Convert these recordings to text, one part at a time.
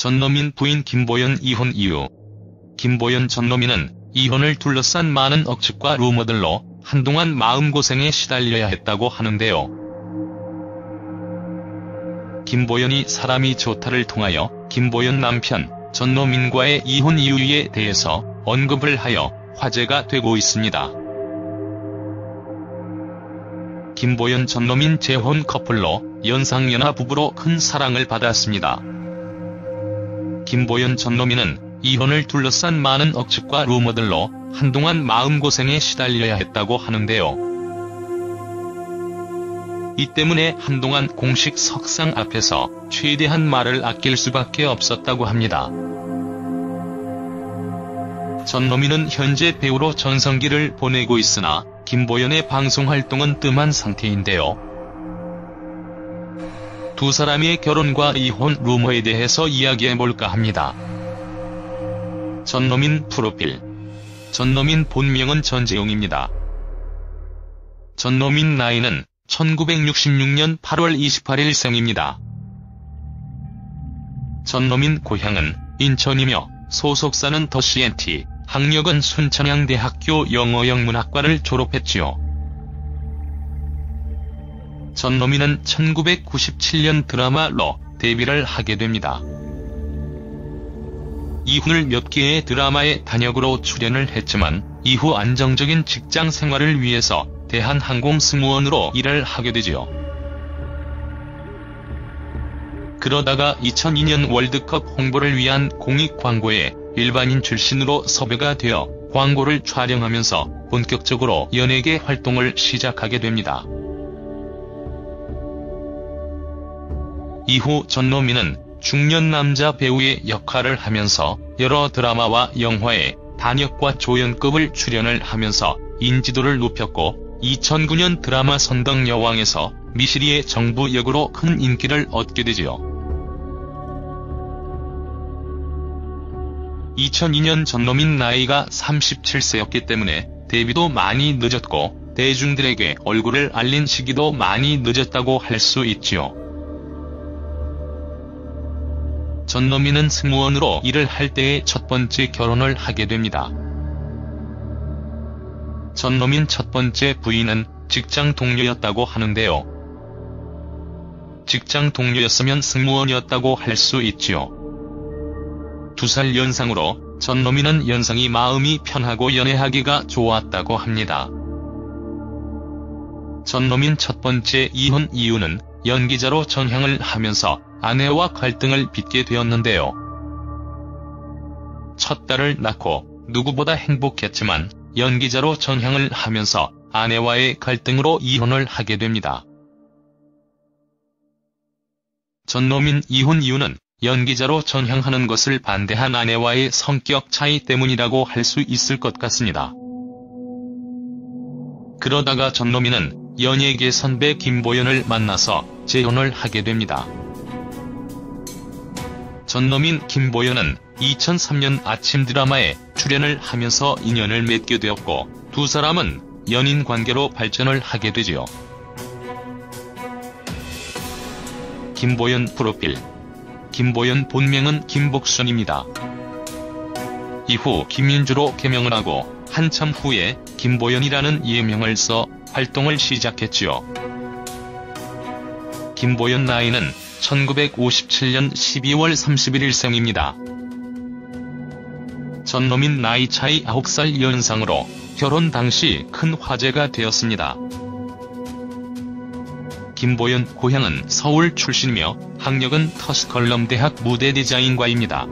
전노민 부인 김보연 이혼 이유. 김보연 전노민은 이혼을 둘러싼 많은 억측과 루머들로 한동안 마음고생에 시달려야 했다고 하는데요. 김보연이 사람이 좋다를 통하여 김보연 남편 전노민과의 이혼 이유에 대해서 언급을 하여 화제가 되고 있습니다. 김보연 전노민 재혼 커플로 연상연하 부부로 큰 사랑을 받았습니다. 김보연 전노민은 이혼을 둘러싼 많은 억측과 루머들로 한동안 마음고생에 시달려야 했다고 하는데요. 이 때문에 한동안 공식 석상 앞에서 최대한 말을 아낄 수밖에 없었다고 합니다. 전노민은 현재 배우로 전성기를 보내고 있으나 김보연의 방송 활동은 뜸한 상태인데요. 두 사람의 결혼과 이혼 루머에 대해서 이야기해볼까 합니다. 전노민 프로필. 전노민 본명은 전재용입니다. 전노민 나이는 1966년 8월 28일 생입니다. 전노민 고향은 인천이며 소속사는 더 CNT, 학력은 순천향대학교 영어영문학과를 졸업했지요. 전노민은 1997년 드라마로 데뷔를 하게 됩니다. 이후를 몇 개의 드라마에 단역으로 출연을 했지만 이후 안정적인 직장 생활을 위해서 대한항공 승무원으로 일을 하게 되지요. 그러다가 2002년 월드컵 홍보를 위한 공익 광고에 일반인 출신으로 섭외가 되어 광고를 촬영하면서 본격적으로 연예계 활동을 시작하게 됩니다. 이후 전노민은 중년 남자 배우의 역할을 하면서 여러 드라마와 영화에 단역과 조연급을 출연을 하면서 인지도를 높였고 2009년 드라마 선덕여왕에서 미시리의 정부 역으로 큰 인기를 얻게 되지요. 2002년 전노민 나이가 37세였기 때문에 데뷔도 많이 늦었고 대중들에게 얼굴을 알린 시기도 많이 늦었다고 할 수 있지요. 전노민은 승무원으로 일을 할 때의 첫 번째 결혼을 하게 됩니다. 전노민 첫 번째 부인은 직장 동료였다고 하는데요. 직장 동료였으면 승무원이었다고 할 수 있지요. 2살 연상으로 전노민은 연상이 마음이 편하고 연애하기가 좋았다고 합니다. 전노민 첫 번째 이혼 이유는 연기자로 전향을 하면서 아내와 갈등을 빚게 되었는데요. 첫 딸을 낳고 누구보다 행복했지만 연기자로 전향을 하면서 아내와의 갈등으로 이혼을 하게 됩니다. 전노민 이혼 이유는 연기자로 전향하는 것을 반대한 아내와의 성격 차이 때문이라고 할 수 있을 것 같습니다. 그러다가 전노민은 연예계 선배 김보연을 만나서 재혼을 하게 됩니다. 전노민 김보연은 2003년 아침 드라마에 출연을 하면서 인연을 맺게 되었고 두 사람은 연인 관계로 발전을 하게 되지요. 김보연 프로필. 김보연 본명은 김복순입니다. 이후 김윤주로 개명을 하고 한참 후에 김보연이라는 예명을 써 활동을 시작했지요. 김보연 나이는 1957년 12월 31일 생입니다. 전노민 나이 차이 9살 연상으로 결혼 당시 큰 화제가 되었습니다. 김보연 고향은 서울 출신이며 학력은 터스컬럼대학 무대 디자인과입니다.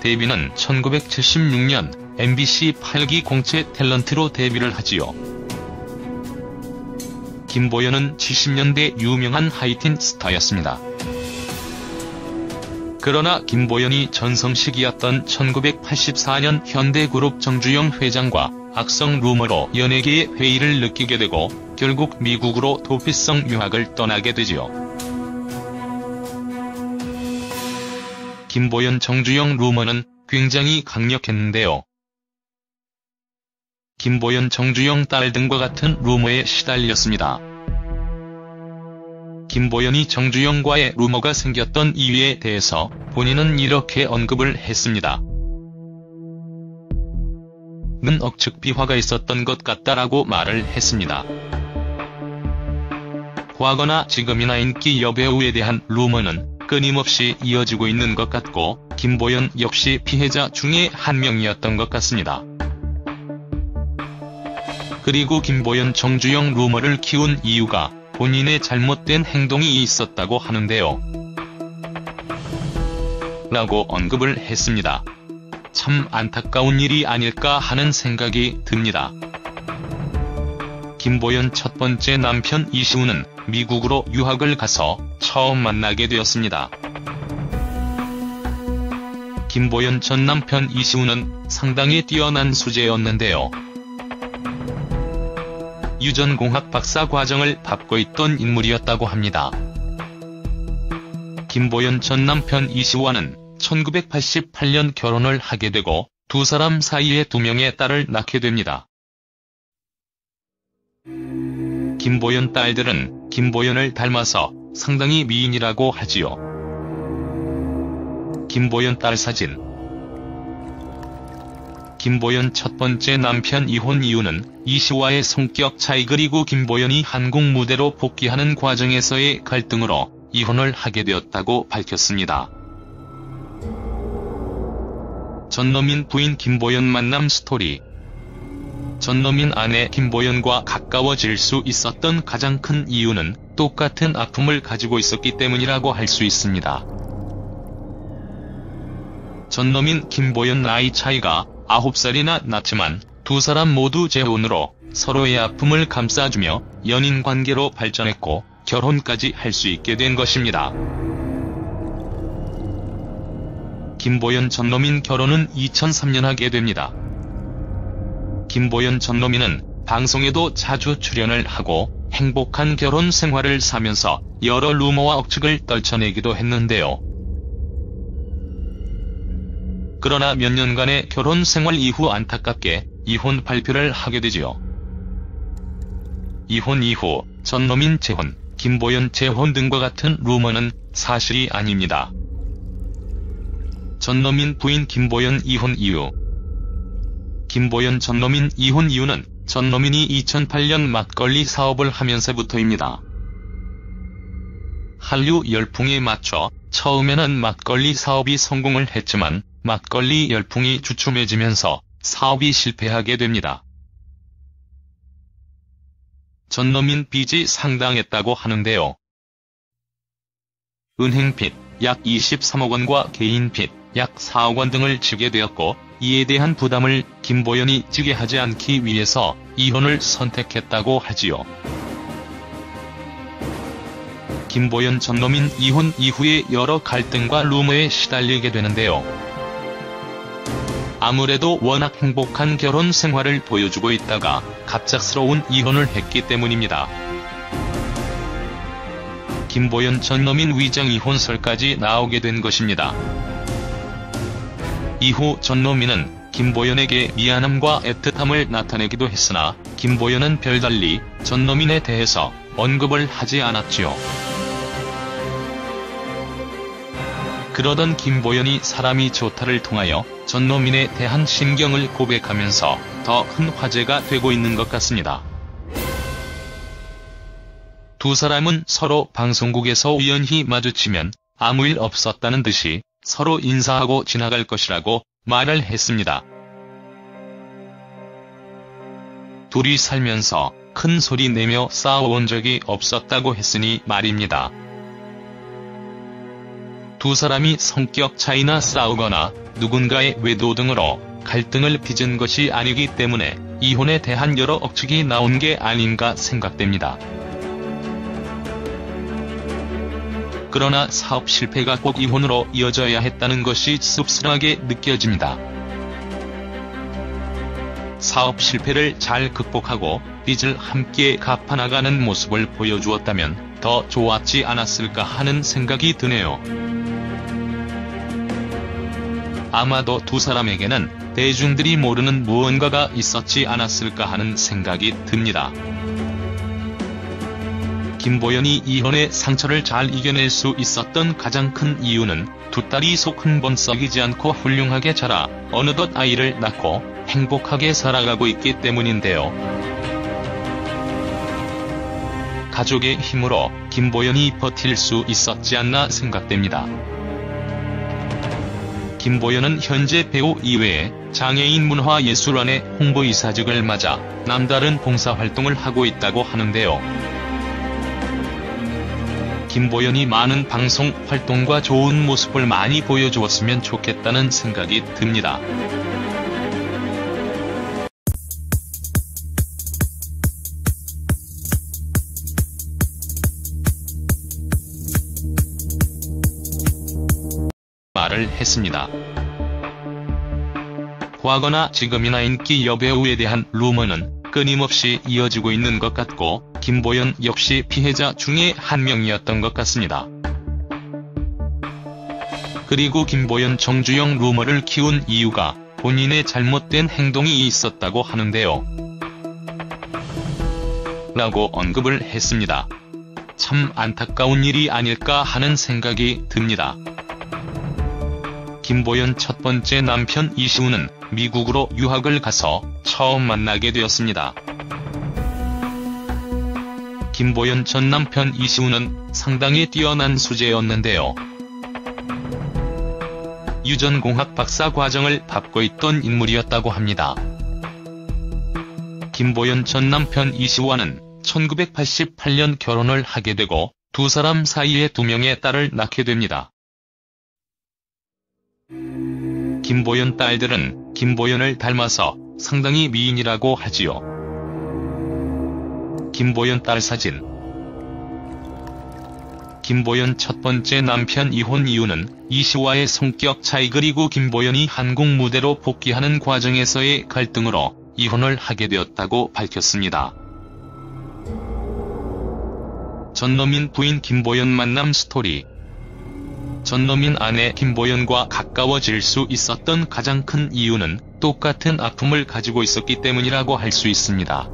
데뷔는 1976년 MBC 8기 공채 탤런트로 데뷔를 하지요. 김보연은 70년대 유명한 하이틴 스타였습니다. 그러나 김보연이 전성시기였던 1984년 현대그룹 정주영 회장과 악성 루머로 연예계의 회의를 느끼게 되고 결국 미국으로 도피성 유학을 떠나게 되지요. 김보연 정주영 루머는 굉장히 강력했는데요. 김보연 정주영 딸 등과 같은 루머에 시달렸습니다. 김보연이 정주영과의 루머가 생겼던 이유에 대해서 본인은 이렇게 언급을 했습니다. 는 억측 비화가 있었던 것 같다라고 말을 했습니다. 과거나 지금이나 인기 여배우에 대한 루머는 끊임없이 이어지고 있는 것 같고 김보연 역시 피해자 중에 한 명이었던 것 같습니다. 그리고 김보연 정주영 루머를 키운 이유가 본인의 잘못된 행동이 있었다고 하는데요. 라고 언급을 했습니다. 참 안타까운 일이 아닐까 하는 생각이 듭니다. 김보연 첫 번째 남편 이시우는 미국으로 유학을 가서 처음 만나게 되었습니다. 김보연 전 남편 이시우는 상당히 뛰어난 수재였는데요. 유전공학 박사 과정을 밟고 있던 인물이었다고 합니다. 김보연 전 남편 이시우와는 1988년 결혼을 하게 되고 두 사람 사이에 2명의 딸을 낳게 됩니다. 김보연 딸들은 김보연을 닮아서 상당히 미인이라고 하지요. 김보연 딸 사진. 김보연 첫 번째 남편 이혼 이유는 이시우와의 성격 차이 그리고 김보연이 한국 무대로 복귀하는 과정에서의 갈등으로 이혼을 하게 되었다고 밝혔습니다. 전노민 부인 김보연 만남 스토리. 전노민 아내 김보연과 가까워질 수 있었던 가장 큰 이유는 똑같은 아픔을 가지고 있었기 때문이라고 할 수 있습니다. 전노민 김보연 나이 차이가 9살이나 났지만 두 사람 모두 재혼으로 서로의 아픔을 감싸주며 연인 관계로 발전했고 결혼까지 할 수 있게 된 것입니다. 김보연 전노민 결혼은 2003년 하게 됩니다. 김보연 전노민은 방송에도 자주 출연을 하고 행복한 결혼 생활을 사면서 여러 루머와 억측을 떨쳐내기도 했는데요. 그러나 몇 년간의 결혼 생활 이후 안타깝게 이혼 발표를 하게 되지요. 이혼 이후 전노민 재혼, 김보연 재혼 등과 같은 루머는 사실이 아닙니다. 전노민 부인 김보연 이혼 이유. 김보연 전노민 이혼 이유는 전노민이 2008년 막걸리 사업을 하면서부터입니다. 한류 열풍에 맞춰 처음에는 막걸리 사업이 성공을 했지만 막걸리 열풍이 주춤해지면서 사업이 실패하게 됩니다. 전노민 빚이 상당했다고 하는데요. 은행 빚 약 23억 원과 개인 빚 약 4억 원 등을 지게 되었고 이에 대한 부담을 김보연이 지게 하지 않기 위해서 이혼을 선택했다고 하지요. 김보연 전노민 이혼 이후에 여러 갈등과 루머에 시달리게 되는데요. 아무래도 워낙 행복한 결혼 생활을 보여주고 있다가 갑작스러운 이혼을 했기 때문입니다. 김보연 전노민 위장 이혼설까지 나오게 된 것입니다. 이후 전노민은 김보연에게 미안함과 애틋함을 나타내기도 했으나 김보연은 별달리 전노민에 대해서 언급을 하지 않았지요. 그러던 김보연이 사람이 좋다를 통하여 전노민에 대한 심경을 고백하면서 더 큰 화제가 되고 있는 것 같습니다. 두 사람은 서로 방송국에서 우연히 마주치면 아무 일 없었다는 듯이 서로 인사하고 지나갈 것이라고 말을 했습니다. 둘이 살면서 큰 소리 내며 싸워온 적이 없었다고 했으니 말입니다. 두 사람이 성격 차이나 싸우거나 누군가의 외도 등으로 갈등을 빚은 것이 아니기 때문에 이혼에 대한 여러 억측이 나온 게 아닌가 생각됩니다. 그러나 사업 실패가 꼭 이혼으로 이어져야 했다는 것이 씁쓸하게 느껴집니다. 사업 실패를 잘 극복하고 빚을 함께 갚아나가는 모습을 보여주었다면 더 좋았지 않았을까 하는 생각이 드네요. 아마도 두 사람에게는 대중들이 모르는 무언가가 있었지 않았을까 하는 생각이 듭니다. 김보연이 이혼의 상처를 잘 이겨낼 수 있었던 가장 큰 이유는 두 딸이 속 한 번 썩이지 않고 훌륭하게 자라 어느덧 아이를 낳고 행복하게 살아가고 있기 때문인데요. 가족의 힘으로 김보연이 버틸 수 있었지 않나 생각됩니다. 김보연은 현재 배우 이외에 장애인 문화예술원의 홍보이사직을 맡아 남다른 봉사활동을 하고 있다고 하는데요. 김보연이 많은 방송 활동과 좋은 모습을 많이 보여주었으면 좋겠다는 생각이 듭니다. 말을 했습니다. 과거나 지금이나 인기 여배우에 대한 루머는 끊임없이 이어지고 있는 것 같고 김보연 역시 피해자 중에 한 명이었던 것 같습니다. 그리고 김보연 정주영 루머를 키운 이유가 본인의 잘못된 행동이 있었다고 하는데요. 라고 언급을 했습니다. 참 안타까운 일이 아닐까 하는 생각이 듭니다. 김보연 첫 번째 남편 이시우는 미국으로 유학을 가서 처음 만나게 되었습니다. 김보연 전 남편 이시우는 상당히 뛰어난 수재였는데요. 유전공학 박사 과정을 밟고 있던 인물이었다고 합니다. 김보연 전 남편 이시우와는 1988년 결혼을 하게 되고 두 사람 사이에 2명의 딸을 낳게 됩니다. 김보연 딸들은 김보연을 닮아서 상당히 미인이라고 하지요. 김보연 딸 사진. 김보연 첫 번째 남편 이혼 이유는 이시우와의 성격 차이 그리고 김보연이 한국 무대로 복귀하는 과정에서의 갈등으로 이혼을 하게 되었다고 밝혔습니다. 전노민 부인 김보연 만남 스토리. 전노민 아내 김보연과 가까워질 수 있었던 가장 큰 이유는 똑같은 아픔을 가지고 있었기 때문이라고 할 수 있습니다.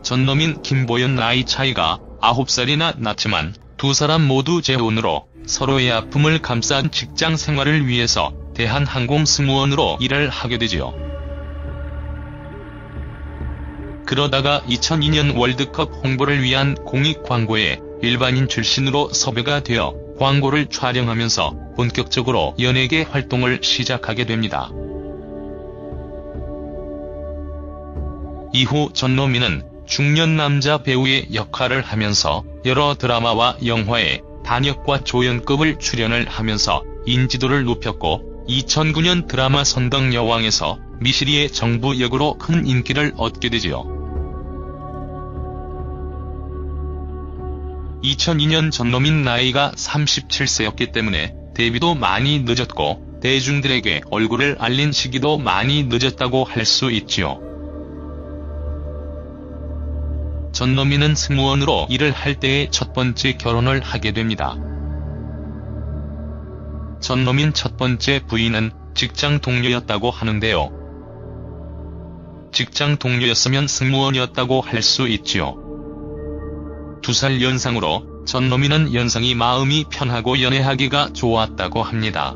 전노민 김보연 나이 차이가 9살이나 났지만 두 사람 모두 재혼으로 서로의 아픔을 감싼 직장 생활을 위해서 대한항공승무원으로 일을 하게 되지요. 그러다가 2002년 월드컵 홍보를 위한 공익 광고에 일반인 출신으로 섭외가 되어 광고를 촬영하면서 본격적으로 연예계 활동을 시작하게 됩니다. 이후 전노민은 중년 남자 배우의 역할을 하면서 여러 드라마와 영화에 단역과 조연급을 출연을 하면서 인지도를 높였고 2009년 드라마 선덕여왕에서 미시리의 정부 역으로 큰 인기를 얻게 되지요. 2002년 전노민 나이가 37세였기 때문에 데뷔도 많이 늦었고 대중들에게 얼굴을 알린 시기도 많이 늦었다고 할 수 있지요. 전노민은 승무원으로 일을 할 때의 첫 번째 결혼을 하게 됩니다. 전노민 첫 번째 부인은 직장 동료였다고 하는데요. 직장 동료였으면 승무원이었다고 할 수 있지요. 2살 연상으로 전노민은 연상이 마음이 편하고 연애하기가 좋았다고 합니다.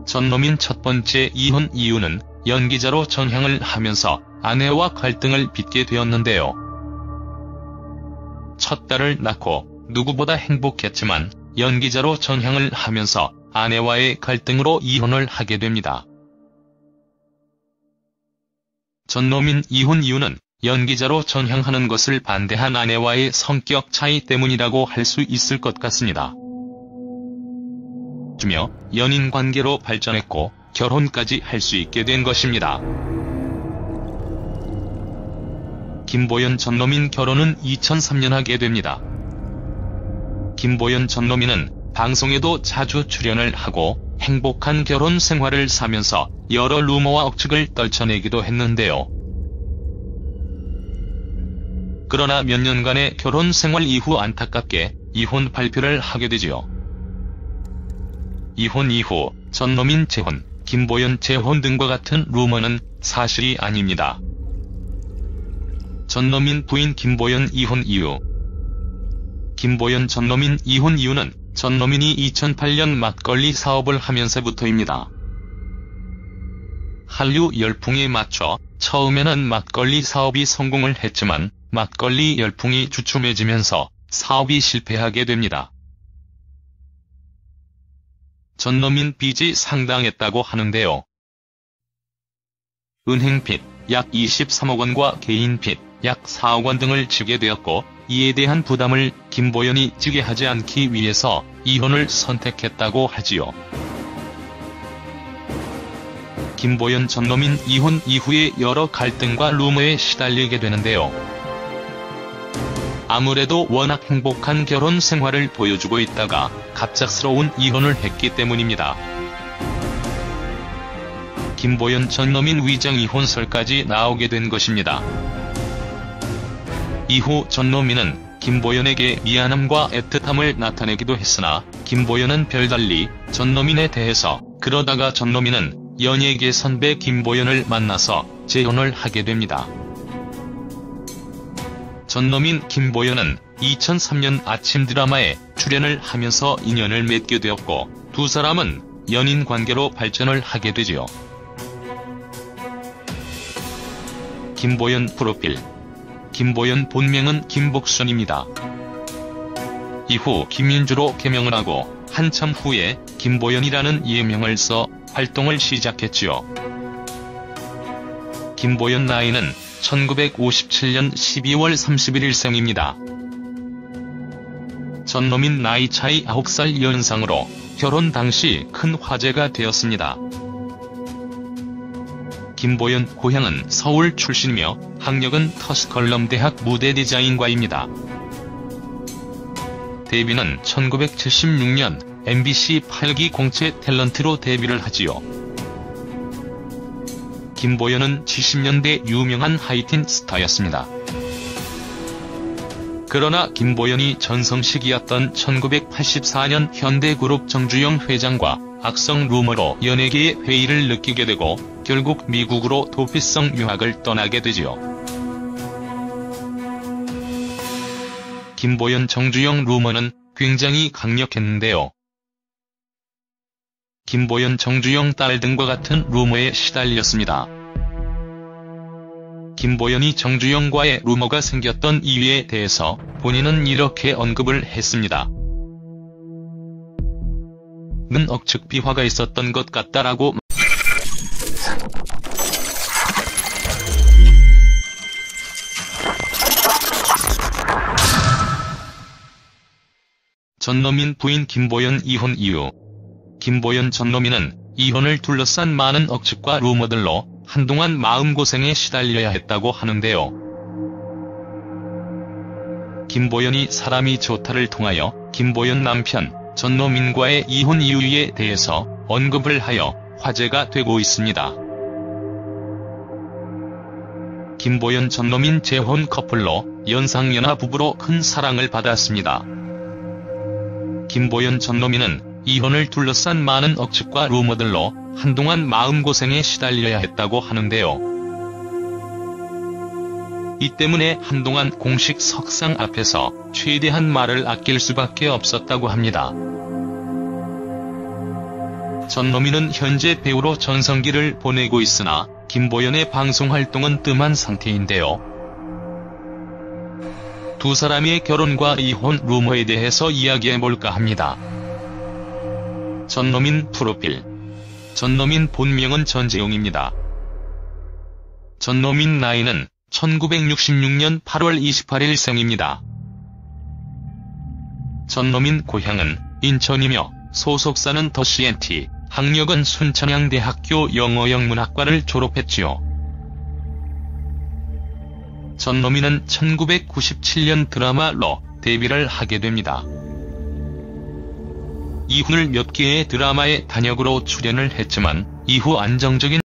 전노민 첫 번째 이혼 이유는 연기자로 전향을 하면서 아내와 갈등을 빚게 되었는데요. 첫 딸을 낳고 누구보다 행복했지만 연기자로 전향을 하면서 아내와의 갈등으로 이혼을 하게 됩니다. 전노민 이혼 이유는 연기자로 전향하는 것을 반대한 아내와의 성격 차이 때문이라고 할 수 있을 것 같습니다. 주며 연인 관계로 발전했고 결혼까지 할 수 있게 된 것입니다. 김보연 전노민 결혼은 2003년 하게 됩니다. 김보연 전노민은 방송에도 자주 출연을 하고 행복한 결혼 생활을 사면서 여러 루머와 억측을 떨쳐내기도 했는데요. 그러나 몇 년간의 결혼 생활 이후 안타깝게 이혼 발표를 하게 되지요. 이혼 이후 전노민 재혼, 김보연 재혼 등과 같은 루머는 사실이 아닙니다. 전노민 부인 김보연 이혼 이유. 김보연 전노민 이혼 이유는 전노민이 2008년 막걸리 사업을 하면서부터입니다. 한류 열풍에 맞춰 처음에는 막걸리 사업이 성공을 했지만 막걸리 열풍이 주춤해지면서 사업이 실패하게 됩니다. 전노민 빚이 상당했다고 하는데요. 은행 빚 약 23억 원과 개인 빚 약 4억 원 등을 지게 되었고, 이에 대한 부담을 김보연이 지게 하지 않기 위해서 이혼을 선택했다고 하지요. 김보연 전노민 이혼 이후에 여러 갈등과 루머에 시달리게 되는데요. 아무래도 워낙 행복한 결혼 생활을 보여주고 있다가 갑작스러운 이혼을 했기 때문입니다. 김보연 전노민 위장 이혼설까지 나오게 된 것입니다. 이후 전노민은 김보연에게 미안함과 애틋함을 나타내기도 했으나 김보연은 별달리 전노민에 대해서 그러다가 전노민은 연예계 선배 김보연을 만나서 재혼을 하게 됩니다. 전노민 김보연은 2003년 아침 드라마에 출연을 하면서 인연을 맺게 되었고, 두 사람은 연인 관계로 발전을 하게 되지요. 김보연 프로필. 김보연 본명은 김복순입니다. 이후 김윤주로 개명을 하고 한참 후에 김보연이라는 예명을 써 활동을 시작했지요. 김보연 나이는 1957년 12월 31일 생입니다. 전노민 나이 차이 9살 연상으로 결혼 당시 큰 화제가 되었습니다. 김보연 고향은 서울 출신이며 학력은 터스컬럼대학 무대 디자인과입니다. 데뷔는 1976년 MBC 8기 공채 탤런트로 데뷔를 하지요. 김보연은 70년대 유명한 하이틴 스타였습니다. 그러나 김보연이 전성시기였던 1984년 현대그룹 정주영 회장과 악성 루머로 연예계의 회의를 느끼게 되고 결국 미국으로 도피성 유학을 떠나게 되지요. 김보연 정주영 루머는 굉장히 강력했는데요. 김보연 정주영 딸 등과 같은 루머에 시달렸습니다. 김보연이 정주영과의 루머가 생겼던 이유에 대해서 본인은 이렇게 언급을 했습니다. 는 억측 비화가 있었던 것 같다라고. 전노민 부인 김보연 이혼 이유. 김보연 전노민은 이혼을 둘러싼 많은 억측과 루머들로 한동안 마음고생에 시달려야 했다고 하는데요. 김보연이 사람이 좋다를 통하여 김보연 남편 전노민과의 이혼 이유에 대해서 언급을 하여 화제가 되고 있습니다. 김보연 전노민 재혼 커플로 연상연하 부부로 큰 사랑을 받았습니다. 김보연 전노민은 이혼을 둘러싼 많은 억측과 루머들로 한동안 마음고생에 시달려야 했다고 하는데요. 이 때문에 한동안 공식 석상 앞에서 최대한 말을 아낄 수밖에 없었다고 합니다. 전노민은 현재 배우로 전성기를 보내고 있으나 김보연의 방송 활동은 뜸한 상태인데요. 두 사람의 결혼과 이혼 루머에 대해서 이야기해볼까 합니다. 전노민 프로필. 전노민 본명은 전재용입니다. 전노민 나이는 1966년 8월 28일 생입니다. 전노민 고향은 인천이며 소속사는 더 CNT, 학력은 순천향대학교 영어영문학과를 졸업했지요. 전노민은 1997년 드라마로 데뷔를 하게 됩니다. 이후를 몇 개의 드라마에 단역으로 출연을 했지만 이후 안정적인